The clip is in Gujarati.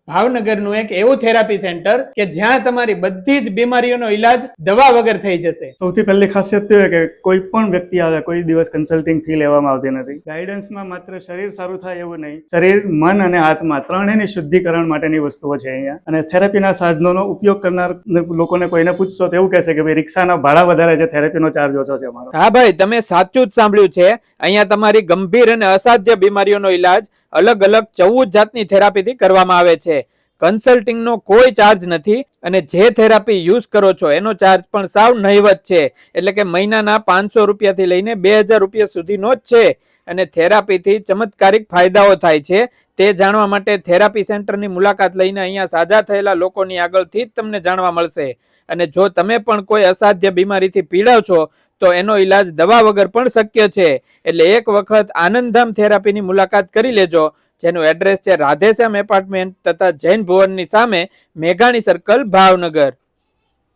ભાવનગરનું એક એવું થેરાપી સેન્ટર કે જ્યાં તમારી બધી જ બીમારીઓનો ઈલાજ દવા વગર થઈ જશે। સૌથી પહેલી ખાસિયત તો એ કે કોઈ પણ વ્યક્તિ આવે કોઈ દિવસ કન્સલ્ટિંગ ફી લેવામાં આવતી નથી। ગાઈડન્સમાં માત્ર શરીર સારું થાય એવું નહીં, શરીર, મન અને આત્મા ત્રણેયની શુદ્ધિકરણ માટેની વસ્તુઓ છે અહીંયા। અને થેરાપીના સાધનોનો ઉપયોગ કરનાર લોકોને કોઈને પૂછશો તો એવું કહેશે કે ભાઈ રિક્ષાના ભાડા વધારે છે, થેરાપીનો ચાર્જ ઓછો છે અમારો। હા ભાઈ, તમે સાચું જ સાંભળ્યું છે। અહીંયા તમારી ગંભીર અને અસાધ્ય બીમારીઓનો ઈલાજ અલગ અલગ 14 જાતની થેરાપીથી કરવામાં આવે છે। કન્સલ્ટિંગનો કોઈ ચાર્જ નથી અને જે થેરાપી યુઝ કરો છો એનો ચાર્જ પણ સાવ નહિવત છે, એટલે કે મહિનાના 500 રૂપિયાથી લઈને 2000 રૂપિયા સુધીનો જ છે। અને થેરાપીથી ચમત્કારિક ફાયદાઓ થાય છે તે જાણવા માટે થેરાપી સેન્ટરની મુલાકાત લઈને અહીંયા સાજા થયેલા લોકોની આગળથી જ તમને જાણવા મળશે। અને જો તમે પણ કોઈ અસાધ્ય બીમારીથી પીડાવ છો તો એનો ઈલાજ દવા વગર પણ શક્ય છે। એટલે એક વખત આનંદધામ થેરાપીની મુલાકાત કરી લેજો, જેનું એડ્રેસ છે રાધેશ્યામ એપાર્ટમેન્ટ તથા જૈન ભુવનની સામે, મેઘાણી સર્કલ, ભાવનગર।